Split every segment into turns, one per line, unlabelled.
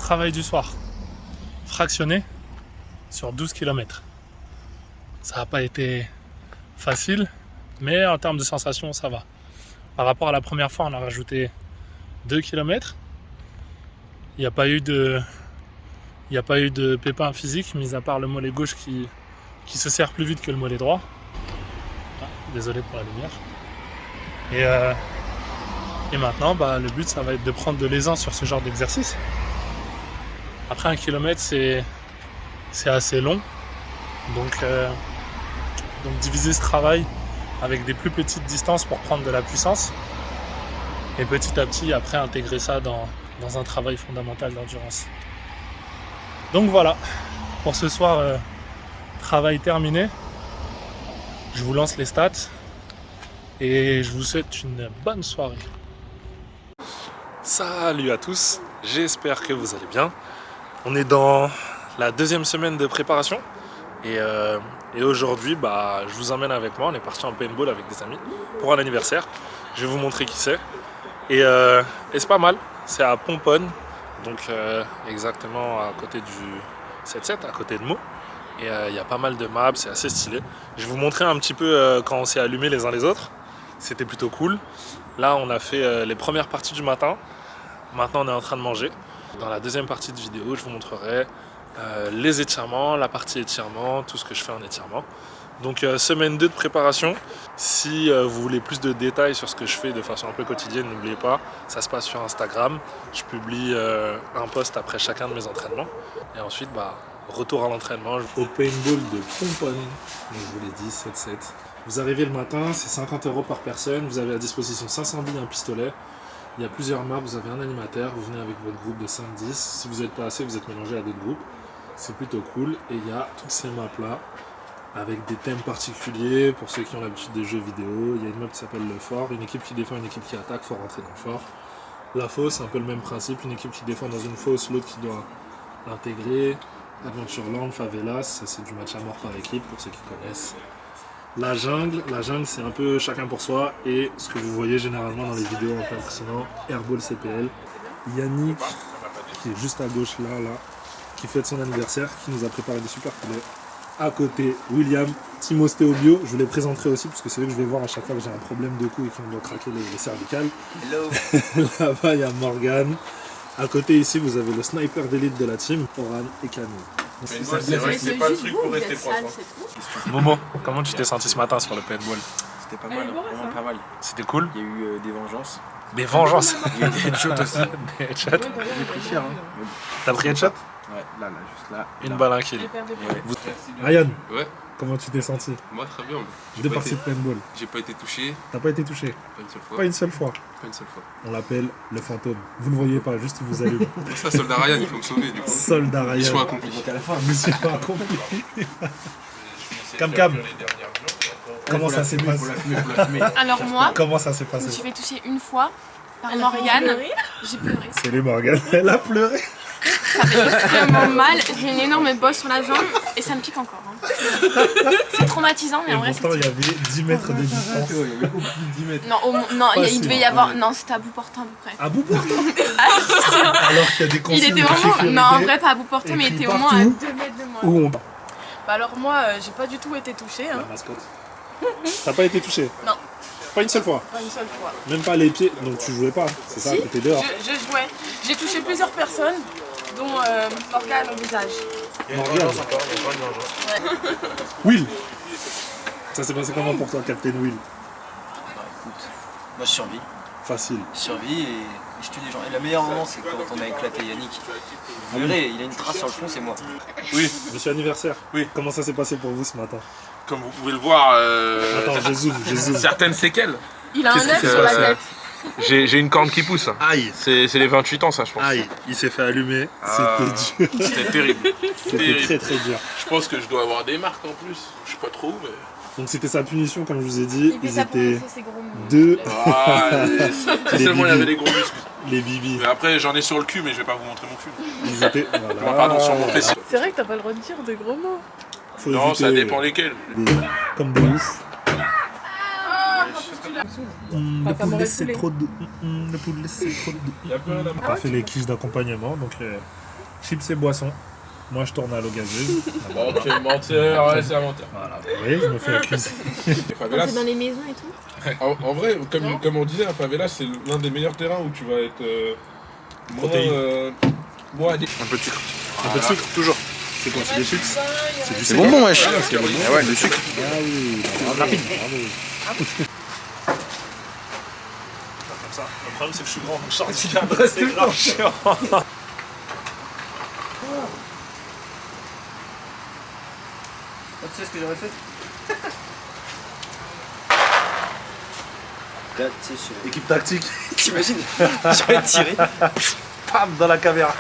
travail du soir, fractionné sur 12 km. Ça n'a pas été facile, mais en termes de sensations, ça va. Par rapport à la première fois, on a rajouté 2 km. Il n'y a pas eu de pépin physique, mis à part le mollet gauche qui se serre plus vite que le mollet droit. Ah, désolé pour la lumière. Et maintenant, le but, ça va être de prendre de l'aisance sur ce genre d'exercice. Après 1 km, c'est assez long. Donc diviser ce travail avec des plus petites distances pour prendre de la puissance. Et petit à petit, après, intégrer ça dans un travail fondamental d'endurance. Donc voilà, pour ce soir, travail terminé. Je vous lance les stats et je vous souhaite une bonne soirée. Salut à tous, j'espère que vous allez bien. On est dans la 2e semaine de préparation et aujourd'hui, je vous emmène avec moi. On est parti en paintball avec des amis pour un anniversaire. Je vais vous montrer qui c'est. Et c'est pas mal, c'est à Pomponne, donc exactement à côté du 7-7, à côté de Meaux. Et il y a pas mal de maps, c'est assez stylé. Je vais vous montrer un petit peu quand on s'est allumés les uns les autres. C'était plutôt cool. Là, on a fait les premières parties du matin. Maintenant, on est en train de manger. Dans la 2e partie de vidéo, je vous montrerai les étirements, la partie étirement, tout ce que je fais en étirement. Donc semaine 2 de préparation. Si vous voulez plus de détails sur ce que je fais de façon un peu quotidienne, n'oubliez pas, ça se passe sur Instagram. Je publie un post après chacun de mes entraînements. Et ensuite, retour à l'entraînement. Au paintball de Pomponne, donc je vous l'ai dit, 7-7. Vous arrivez le matin, c'est 50 € par personne. Vous avez à disposition 500 billes et un pistolet. Il y a plusieurs maps, vous avez un animateur, vous venez avec votre groupe de 5-10. Si vous n'êtes pas assez, vous êtes mélangé à d'autres groupes. C'est plutôt cool. Et il y a toutes ces maps-là, avec des thèmes particuliers pour ceux qui ont l'habitude des jeux vidéo. Il y a une map qui s'appelle le fort, une équipe qui défend, une équipe qui attaque, il faut rentrer dans le fort. La fosse, c'est un peu le même principe, une équipe qui défend dans une fosse, l'autre qui doit l'intégrer. Adventureland, Favelas, ça c'est du match à mort par équipe pour ceux qui connaissent. La jungle c'est un peu chacun pour soi, et ce que vous voyez généralement dans les vidéos un peu impressionnantes, Airball CPL. Yannick, qui est juste à gauche là, qui fête son anniversaire, qui nous a préparé des super poulets. À côté, William, Team Ostéobio, je vous les présenterai aussi parce que c'est eux que je vais voir à chaque fois que j'ai un problème de cou et qu'on doit craquer les cervicales.
Hello.
Là-bas, il y a Morgan. À côté, ici, vous avez le sniper d'élite de la team, Oran et Camille.
Mais moi, c'est vrai que c'est pas le truc pour rester propre.
Momo, comment tu t'es senti ce matin sur le paintball?
C'était pas mal, vraiment pas mal.
C'était cool?
Il y a eu des vengeances.
Des vengeances?
Il y a eu des headshots aussi.
Des headshots?
J'ai pris cher.
T'as pris headshot?
Ouais, là, juste là.
Une balle, un kill.
Ouais.
Ryan,
Ouais,
comment tu t'es senti?
moi très bien.
Deux parties de paintball.
J'ai pas été touché,
T'as pas été touché?
pas une seule fois.
Pas une seule fois.
Pas une seule fois.
On l'appelle le fantôme. Vous ne voyez pas, juste il vous allume.
Pour ça, soldat Ryan, il faut me sauver du coup.
Soldat Ryan.
Mission accomplie.
Donc à la fin,
Mission accomplie. Cam. Comment ça s'est passé?
Alors moi,
Comment ça s'est
je me
passé?
suis fait toucher une fois par Morgane. J'ai pleuré.
C'est les Morgan. Elle a pleuré.
Ça fait extrêmement mal. J'ai une énorme bosse sur la jambe et ça me pique encore. Hein. C'est traumatisant, mais
Et
en vrai c'est...
pourtant, il y avait 10 mètres de distance.
il y avait beaucoup plus de 10 mètres.
Non, il devait y avoir... Non, c'était à bout portant à peu près.
À bout portant. Alors qu'il y a des
Il
consignes
était
de
vraiment...
sécurité.
Non, en vrai pas à bout portant, mais il
écrit
était au moins à 2
partout.
mètres de moi.
Où on...
Bah alors moi, j'ai pas du tout été touchée, hein.
La mascotte. T'as pas été touché?
Non.
Pas une seule fois?
Pas une seule fois.
Même pas les pieds? Donc tu jouais pas? C'est ça,
Si,
t'étais dehors?
je jouais. J'ai touché plusieurs personnes, dont Morgane au visage.
Morgan. Will. Ça s'est passé comment pour toi, Captain Will?
Moi je survis.
Facile.
Je survis et je tue des gens. Et le meilleur moment, c'est quand on a éclaté Yannick. Vous verrez, il a une trace sur le front, c'est moi.
Oui,
Monsieur anniversaire.
Oui.
Comment ça s'est passé pour vous ce matin?
comme vous pouvez le voir,
Attends, je zoome.
certaines séquelles.
Il a un
Qu'est-ce
œuf
qui s'est
sur la
passé?
tête.
J'ai une corne qui pousse.
Aïe.
C'est les 28 ans, ça, je pense.
Aïe. Il s'est fait allumer.
Ah.
C'était dur.
C'était terrible.
C'était
Terrible.
très très dur.
Je pense que je dois avoir des marques en plus. Je sais pas trop, mais.
Donc c'était sa punition, comme je vous ai dit.
Il fait
Ils
ça pour
étaient
montrer ses gros muscles.
deux,
Ah, si seulement il y avait
bibis.
des gros muscles.
les bibis.
Mais après, j'en ai sur le cul, mais je vais pas vous montrer mon cul.
Ils étaient.
Non, pardon, sur mon fessier.
C'est vrai que t'as pas le droit de dire de gros mots.
Faut
Non, ça
éviter
dépend lesquels.
comme des ouf.
Enfin, ça m'aurait saoulé.
trop doux. Le poulet c'est trop doux. On a fait les quiches d'accompagnement, donc chips et boissons. Moi, je tourne à l'eau gazeuse.
Ok, menteur, ouais, c'est un menteur.
Voilà, vous voyez, je me fais accuser.
Favelas,
T'es dans les maisons et tout.
en vrai, comme on disait, un favela, c'est l'un des meilleurs terrains où tu vas être
Protéine.
moins addict. Un peu de sucre.
Un peu de sucre, toujours. C'est quoi, c'est des chips? C'est du
C'est bonbon, wesh.
Ah, c'est bon.
Ah ouais, le sucre.
Ah oui, rapide. Comme ça. Le problème, c'est que je suis grand, donc Charles, c'est grave chiant.
Tu sais ce que j'aurais fait?
Équipe tactique.
T'imagines? J'aurais tiré.
Pam, dans la caméra.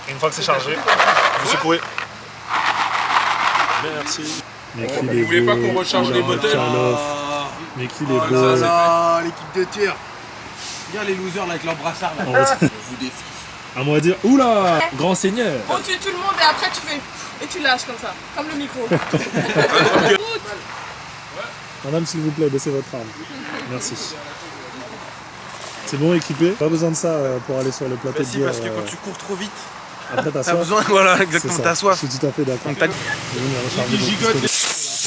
Une fois que c'est chargé, vous secouez. Merci. Mais qu'il est
Vous voulez pas
beau,
qu'on recharge
il
les
a un
moteurs?
Karloff. Mais qu'il est beau.
Ah, l'équipe de tir. Regarde les losers là avec leur brassard là.
On vous défie. À moi de dire, oula, grand seigneur.
On tue tout le monde et après tu fais. Et tu lâches comme ça, comme le micro.
Madame, s'il vous plaît, baissez votre arme. Merci. C'est bon équipé. Pas besoin de ça pour aller sur le plateau de
Si,
bière.
parce que quand tu cours trop vite,
Après, t'as
t'as
soif.
besoin, voilà,
C'est
exactement,
ça.
t'as soif.
Je suis tout à fait d'accord.
Donc, t'as-
Je vais venir recharger
Il
mon
gigote,
pistolet.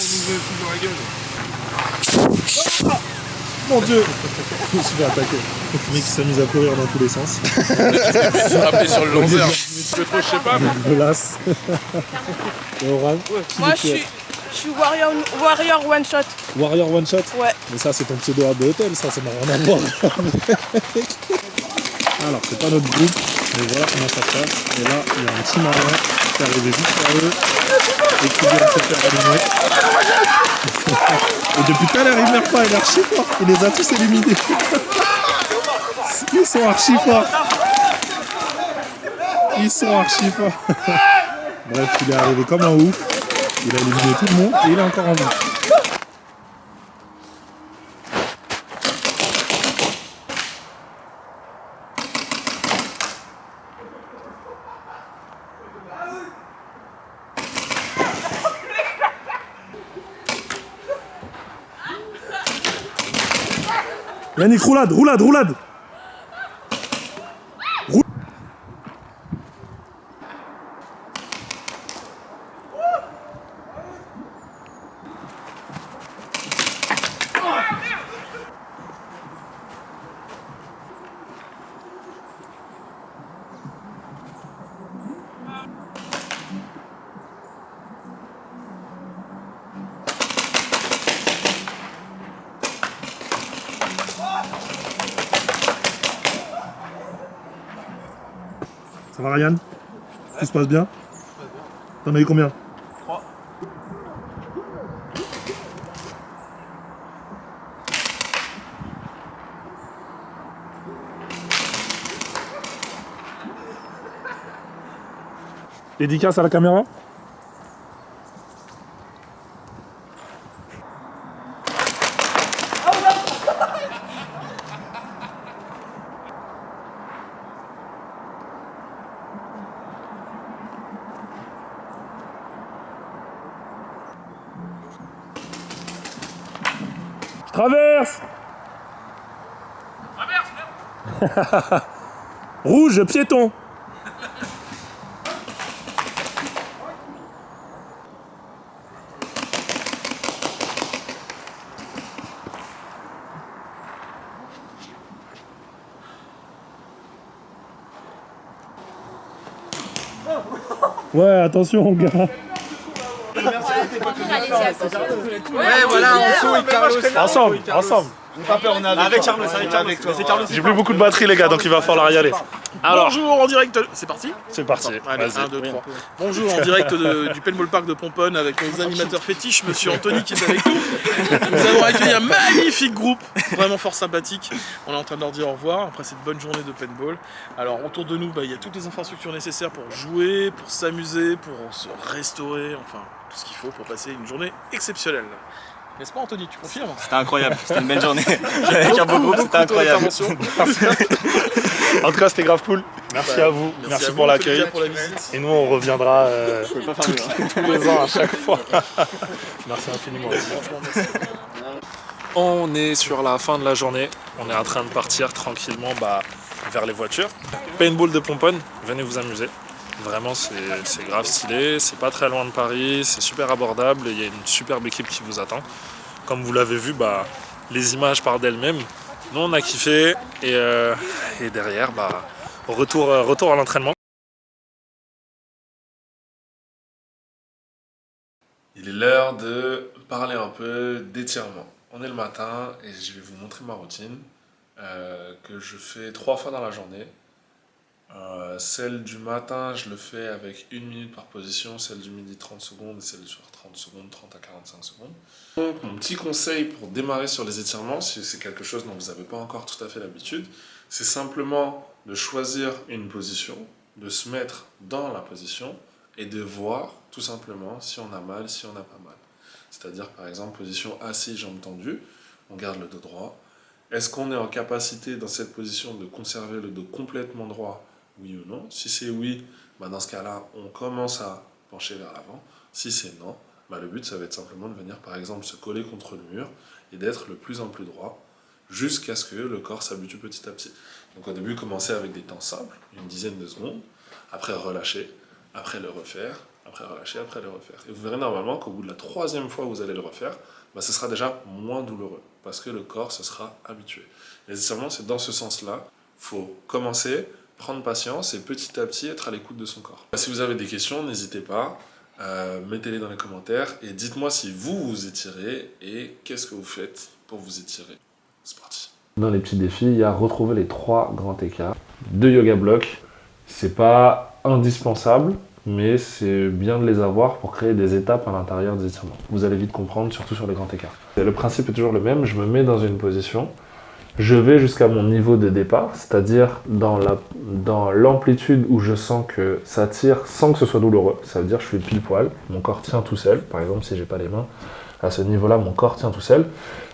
pour nous foutre dans la gueule.
Mon Dieu. Je me suis fait attaquer. Le mec qui s'amuse à courir dans tous les sens.
Frapper sur le lanceur. Un peu trop, je sais pas.
Je me lasse. Et Oran,
Moi je suis warrior one shot.
Warrior One Shot.
Ouais.
Mais ça, c'est ton pseudo de hôtel, ça n'a rien à voir. Alors, c'est pas notre groupe, mais voilà comment ça se passe. Et là, il y a un petit marin qui est arrivé vite sur eux et qui vient de se faire allumer. Et depuis tout à l'heure, il meurt pas, il est archi fort. Il les a tous éliminés. Ils sont archi forts. Ils sont archi forts. Bref, il est arrivé comme un ouf. Il a éliminé tout le monde et il est encore en vie. Yannick, roulade, roulade, roulade. Ça va Ryan? Tout se passe bien? T'en as eu combien?
3.
Dédicace à la caméra? Traverse. Rouge, piéton. Ouais, attention, gars.
Ouais, voilà, on saut et Carlos.
Ensemble, ensemble.
Pas peur, on est avec Carlos, avec toi. C'est Carlos.
J'ai plus beaucoup de batterie, les gars, donc il va falloir y aller. Alors,
Bonjour en direct, c'est parti.
c'est parti.
Allez,
Vas-y.
1, 2, 3. Bonjour en direct du Paintball Park de Pomponne avec nos animateurs fétiches, monsieur Anthony qui est avec nous. Nous avons accueilli un magnifique groupe, vraiment fort sympathique. On est en train de leur dire au revoir après cette bonne journée de paintball. Alors autour de nous, il y a toutes les infrastructures nécessaires pour jouer, pour s'amuser, pour se restaurer, enfin tout ce qu'il faut pour passer une journée exceptionnelle. N'est-ce pas Anthony, tu confirmes?
C'était incroyable, c'était une belle journée. Avec un beau groupe, c'était incroyable.
En tout cas, c'était grave cool. Merci à vous. Merci
à vous,
pour l'accueil.
Anthony, pour la visite.
Et nous, on reviendra
Pas faire mieux, hein.
tous les ans à chaque fois. Merci infiniment.
Franchement, merci.
On est sur la fin de la journée. On est en train de partir tranquillement vers les voitures. Paintball de Pomponne, venez vous amuser. Vraiment, c'est grave stylé. C'est pas très loin de Paris. C'est super abordable. Il y a une superbe équipe qui vous attend. Comme vous l'avez vu, les images parlent d'elles-mêmes. Nous, on a kiffé. Et derrière, retour à l'entraînement. Il est l'heure de parler un peu d'étirement. On est le matin et je vais vous montrer ma routine que je fais 3 fois dans la journée. Celle du matin, je le fais avec 1 minute par position, celle du midi 30 secondes et celle du soir 30 secondes, 30 à 45 secondes. Donc mon petit conseil pour démarrer sur les étirements, si c'est quelque chose dont vous n'avez pas encore tout à fait l'habitude, c'est simplement de choisir une position, de se mettre dans la position et de voir tout simplement si on a mal, si on n'a pas mal. C'est-à-dire par exemple position assis, jambes tendues, on garde le dos droit. Est-ce qu'on est en capacité dans cette position de conserver le dos complètement droit, oui ou non? Si c'est oui, dans ce cas-là, on commence à pencher vers l'avant. Si c'est non, le but ça va être simplement de venir par exemple se coller contre le mur et d'être le plus en plus droit jusqu'à ce que le corps s'habitue petit à petit. Donc au début, commencez avec des temps simples, une dizaine de secondes, après relâcher, après le refaire, après relâcher, après le refaire. Et vous verrez normalement qu'au bout de la 3e fois où vous allez le refaire, ce sera déjà moins douloureux parce que le corps se sera habitué. Les étirements, c'est dans ce sens-là. Il faut commencer, prendre patience et petit à petit être à l'écoute de son corps. Si vous avez des questions, n'hésitez pas, mettez-les dans les commentaires et dites-moi si vous vous étirez et qu'est-ce que vous faites pour vous étirer. C'est parti.
Dans les petits défis, il y a retrouver les 3 grands écarts. 2 yoga blocks, c'est pas indispensable, mais c'est bien de les avoir pour créer des étapes à l'intérieur des étirements. Vous allez vite comprendre, surtout sur les grands écarts. Le principe est toujours le même, je me mets dans une position, je vais jusqu'à mon niveau de départ, c'est-à-dire dans l'amplitude où je sens que ça tire sans que ce soit douloureux. Ça veut dire que je suis pile poil, mon corps tient tout seul. Par exemple, si j'ai pas les mains, à ce niveau-là, mon corps tient tout seul.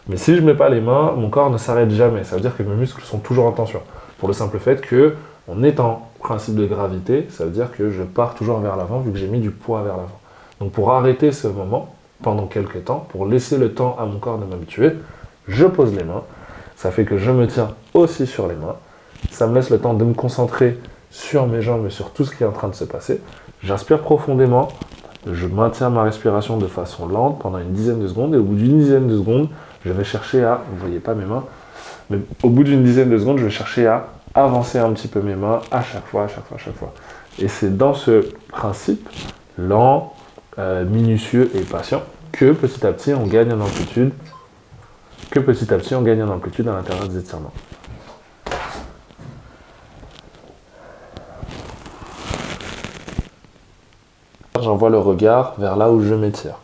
Mais si je mets pas les mains, mon corps ne s'arrête jamais. Ça veut dire que mes muscles sont toujours en tension. Pour le simple fait que on est en principe de gravité, ça veut dire que je pars toujours vers l'avant vu que j'ai mis du poids vers l'avant. Donc pour arrêter ce moment, pendant quelques temps, pour laisser le temps à mon corps de m'habituer, je pose les mains. Ça fait que je me tiens aussi sur les mains. Ça me laisse le temps de me concentrer sur mes jambes et sur tout ce qui est en train de se passer. J'inspire profondément, je maintiens ma respiration de façon lente pendant une dizaine de secondes et au bout d'une dizaine de secondes, je vais chercher à, vous ne voyez pas mes mains, mais au bout d'une dizaine de secondes, je vais chercher à avancer un petit peu mes mains à chaque fois. Et c'est dans ce principe lent, minutieux et patient que petit à petit on gagne en amplitude, à l'intérieur des étirements. J'envoie le regard vers là où je m'étire.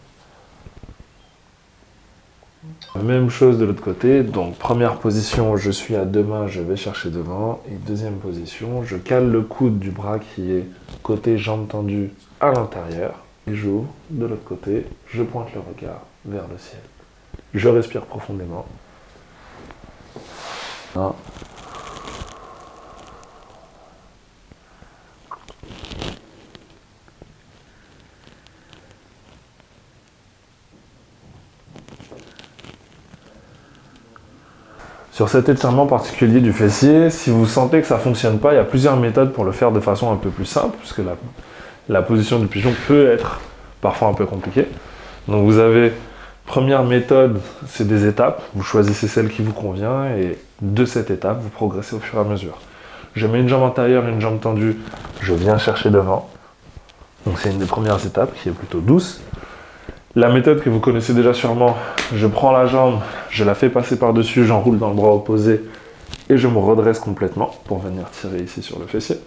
Même chose de l'autre côté, donc première position, je suis à 2 mains, je vais chercher devant, et deuxième position, je cale le coude du bras qui est côté jambes tendues à l'intérieur, et j'ouvre de l'autre côté, je pointe le regard vers le ciel. Je respire profondément. 1. Sur cet étirement particulier du fessier, si vous sentez que ça ne fonctionne pas, il y a plusieurs méthodes pour le faire de façon un peu plus simple, puisque la position du pigeon peut être parfois un peu compliquée. Donc vous avez, première méthode, c'est des étapes. Vous choisissez celle qui vous convient et de cette étape, vous progressez au fur et à mesure. Je mets une jambe antérieure, une jambe tendue, je viens chercher devant. Donc c'est une des premières étapes qui est plutôt douce. La méthode que vous connaissez déjà sûrement, je prends la jambe, je la fais passer par-dessus, j'enroule dans le bras opposé et je me redresse complètement pour venir tirer ici sur le fessier.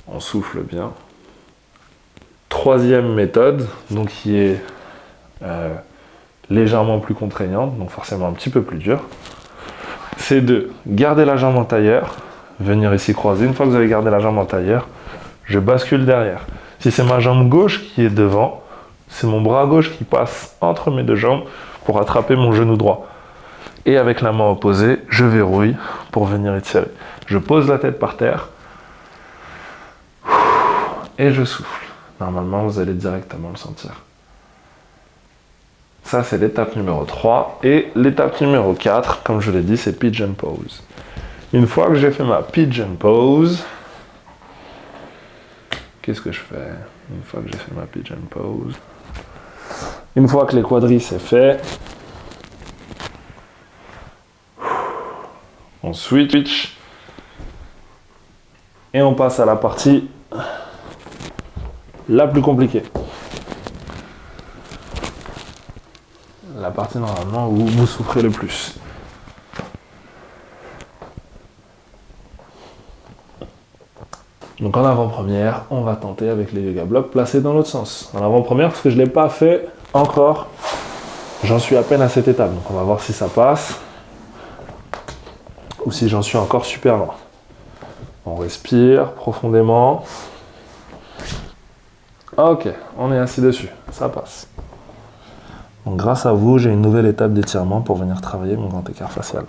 On souffle bien. Troisième méthode, donc qui est légèrement plus contraignante, donc forcément un petit peu plus dure, c'est de garder la jambe en tailleur, venir ici croiser. Une fois que vous avez gardé la jambe en tailleur, je bascule derrière. Si c'est ma jambe gauche qui est devant, c'est mon bras gauche qui passe entre mes 2 jambes pour attraper mon genou droit. Et avec la main opposée, je verrouille pour venir étirer. Je pose la tête par terre et je souffle. Normalement, vous allez directement le sentir. Ça, c'est l'étape numéro 3. Et l'étape numéro 4, comme je l'ai dit, c'est pigeon pose. Une fois que j'ai fait ma pigeon pose, qu'est-ce que je fais? Une fois que j'ai fait ma pigeon pose, une fois que les quadris c'est fait, on switch et on passe à la partie la plus compliquée. La partie normalement où vous souffrez le plus. Donc en avant-première, on va tenter avec les yoga blocks placés dans l'autre sens. En avant-première, parce que je ne l'ai pas fait encore, j'en suis à peine à cette étape. Donc on va voir si ça passe, ou si j'en suis encore super loin. On respire profondément. Ok, on est assis dessus, ça passe. Donc grâce à vous, j'ai une nouvelle étape d'étirement pour venir travailler mon grand écart facial.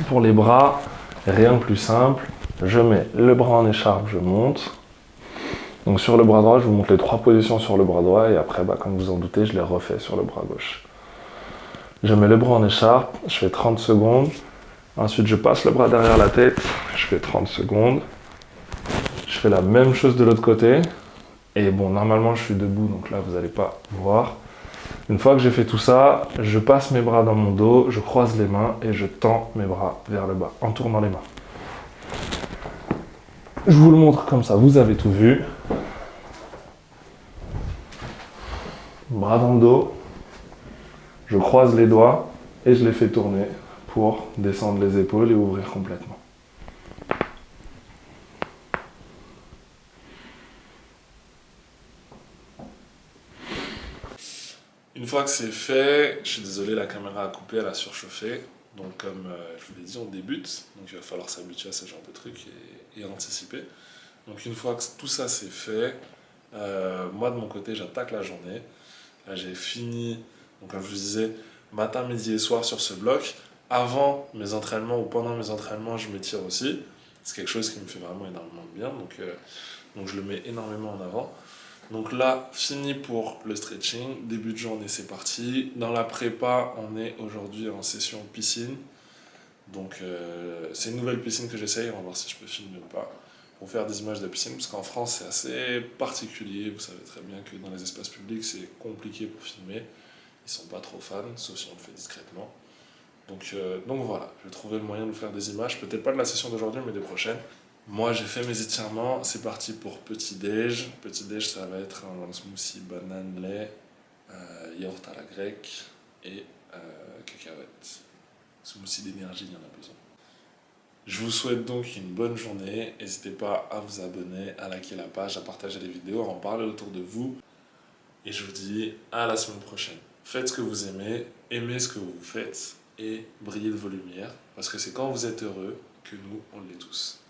Pour les bras, rien de plus simple. Je mets le bras en écharpe, je monte. Donc sur le bras droit, je vous montre les 3 positions sur le bras droit et après, comme vous en doutez, je les refais sur le bras gauche. Je mets le bras en écharpe, je fais 30 secondes. Ensuite, je passe le bras derrière la tête, je fais 30 secondes. Je fais la même chose de l'autre côté. Et bon, normalement, je suis debout, donc là, vous n'allez pas voir. Une fois que j'ai fait tout ça, je passe mes bras dans mon dos, je croise les mains et je tends mes bras vers le bas, en tournant les mains. Je vous le montre comme ça, vous avez tout vu. Bras dans le dos, je croise les doigts et je les fais tourner pour descendre les épaules et ouvrir complètement. Une fois que c'est fait, je suis désolé, la caméra a coupé, elle a surchauffé. Donc comme je vous l'ai dit, on débute, donc il va falloir s'habituer à ce genre de trucs et anticiper. Donc une fois que tout ça c'est fait, moi de mon côté j'attaque la journée. Là j'ai fini, donc comme je vous disais, matin, midi et soir sur ce bloc. Avant mes entraînements ou pendant mes entraînements, je m'étire aussi. C'est quelque chose qui me fait vraiment énormément de bien, donc je le mets énormément en avant. Donc là, fini pour le stretching, début de journée c'est parti. Dans la prépa, on est aujourd'hui en session piscine. Donc c'est une nouvelle piscine que j'essaye, on va voir si je peux filmer ou pas. Pour faire des images de piscine, parce qu'en France c'est assez particulier, vous savez très bien que dans les espaces publics c'est compliqué pour filmer. Ils sont pas trop fans, sauf si on le fait discrètement. Donc voilà, je vais trouver le moyen de vous faire des images, peut-être pas de la session d'aujourd'hui mais des prochaines. Moi j'ai fait mes étirements, c'est parti pour petit-déj. Petit-déj ça va être un smoothie banane, lait, yaourt à la grecque et cacahuètes. Smoothie d'énergie, il y en a besoin. Je vous souhaite donc une bonne journée, n'hésitez pas à vous abonner, à liker la page, à partager les vidéos, à en parler autour de vous. Et je vous dis à la semaine prochaine. Faites ce que vous aimez ce que vous faites et brillez de vos lumières, parce que c'est quand vous êtes heureux que nous, on l'est tous.